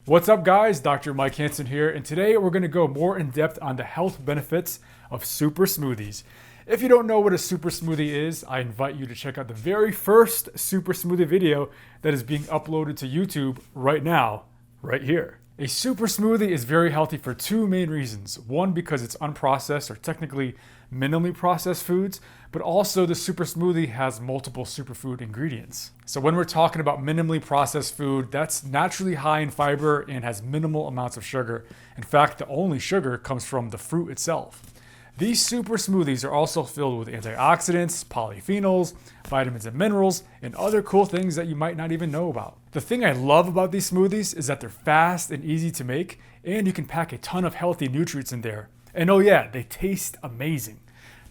What's up guys, Dr. Mike Hansen here, and today we're going to go more in depth on the health benefits of super smoothies. If you don't know what a super smoothie is, I invite you to check out the very first super smoothie video that is being uploaded to YouTube right now, right here. A super smoothie is very healthy for two main reasons. One, because it's unprocessed or technically minimally processed foods, but also the super smoothie has multiple superfood ingredients. So when we're talking about minimally processed food, that's naturally high in fiber and has minimal amounts of sugar. In fact, the only sugar comes from the fruit itself. These super smoothies are also filled with antioxidants, polyphenols, vitamins and minerals, and other cool things that you might not even know about. The thing I love about these smoothies is that they're fast and easy to make, and you can pack a ton of healthy nutrients in there. And oh yeah, they taste amazing.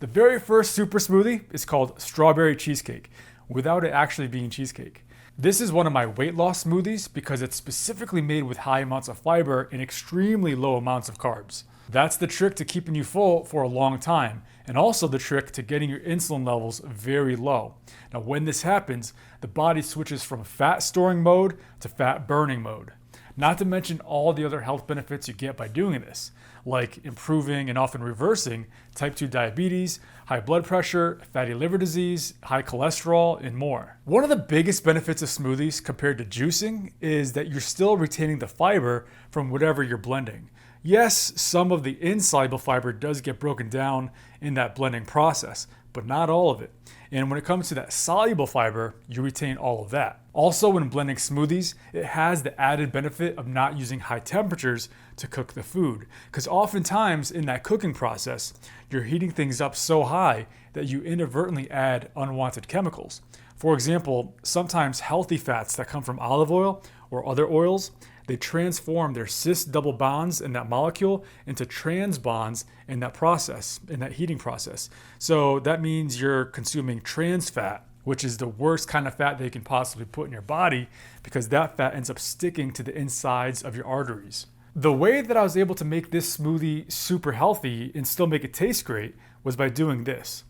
The very first super smoothie is called strawberry cheesecake, without it actually being cheesecake. This is one of my weight loss smoothies because it's specifically made with high amounts of fiber and extremely low amounts of carbs. That's the trick to keeping you full for a long time, and also the trick to getting your insulin levels very low. Now when this happens, the body switches from fat storing mode to fat burning mode. Not to mention all the other health benefits you get by doing this, like improving and often reversing type 2 diabetes, high blood pressure, fatty liver disease, high cholesterol, and more. One of the biggest benefits of smoothies compared to juicing is that you're still retaining the fiber from whatever you're blending. Yes, some of the insoluble fiber does get broken down in that blending process, but not all of it. And when it comes to that soluble fiber, you retain all of that. Also, when blending smoothies, it has the added benefit of not using high temperatures to cook the food. Because oftentimes in that cooking process, you're heating things up so high that you inadvertently add unwanted chemicals. For example, sometimes healthy fats that come from olive oil or other oils, they transform their cis double bonds in that molecule into trans bonds in that process, in that heating process. So that means you're consuming trans fat, which is the worst kind of fat that you can possibly put in your body because that fat ends up sticking to the insides of your arteries. The way that I was able to make this smoothie super healthy and still make it taste great was by doing this.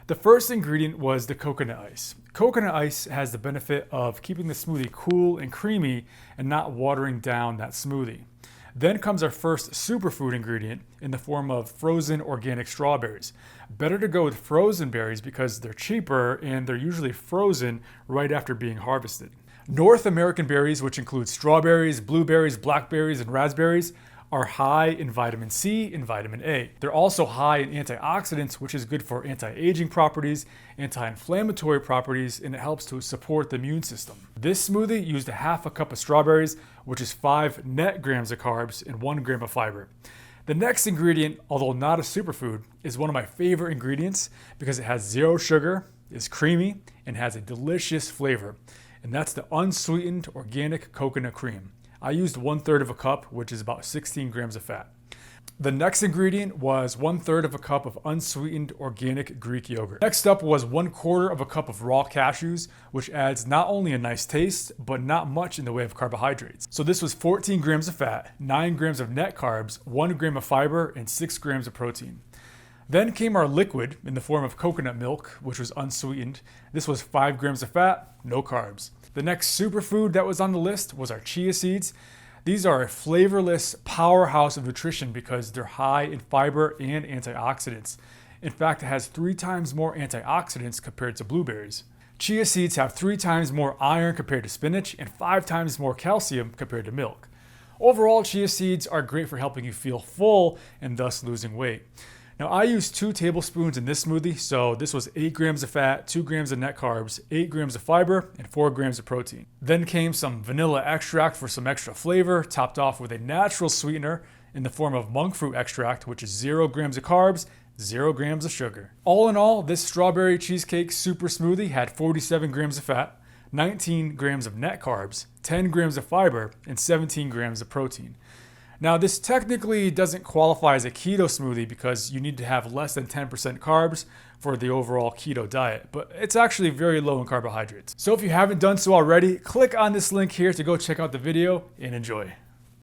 The first ingredient was the coconut ice. Coconut ice has the benefit of keeping the smoothie cool and creamy and not watering down that smoothie. Then comes our first superfood ingredient in the form of frozen organic strawberries. Better to go with frozen berries because they're cheaper and they're usually frozen right after being harvested. North American berries, which include strawberries, blueberries, blackberries, and raspberries, are high in vitamin C and vitamin A. They're also high in antioxidants, which is good for anti-aging properties, anti-inflammatory properties, and it helps to support the immune system. This smoothie used a half a cup of strawberries, which is 5 net grams of carbs and 1 gram of fiber. The next ingredient, although not a superfood, is one of my favorite ingredients because it has 0 sugar, is creamy, and has a delicious flavor. And that's the unsweetened organic coconut cream. I used 1/3 of a cup, which is about 16 grams of fat. The next ingredient was 1/3 of a cup of unsweetened organic Greek yogurt. Next up was 1/4 of a cup of raw cashews, which adds not only a nice taste, but not much in the way of carbohydrates. So this was 14 grams of fat, 9 grams of net carbs, 1 gram of fiber, and 6 grams of protein. Then came our liquid in the form of coconut milk, which was unsweetened. This was 5 grams of fat, no carbs. The next superfood that was on the list was our chia seeds. These are a flavorless powerhouse of nutrition because they're high in fiber and antioxidants. In fact, it has 3 times more antioxidants compared to blueberries. Chia seeds have 3 times more iron compared to spinach and 5 times more calcium compared to milk. Overall, chia seeds are great for helping you feel full and thus losing weight. Now I used 2 tablespoons in this smoothie, so this was 8 grams of fat, 2 grams of net carbs, 8 grams of fiber, and 4 grams of protein. Then came some vanilla extract for some extra flavor, topped off with a natural sweetener in the form of monk fruit extract, which is 0 grams of carbs, 0 grams of sugar. All in all, this strawberry cheesecake super smoothie had 47 grams of fat, 19 grams of net carbs, 10 grams of fiber, and 17 grams of protein. Now, this technically doesn't qualify as a keto smoothie because you need to have less than 10% carbs for the overall keto diet, but it's actually very low in carbohydrates. So if you haven't done so already, click on this link here to go check out the video and enjoy.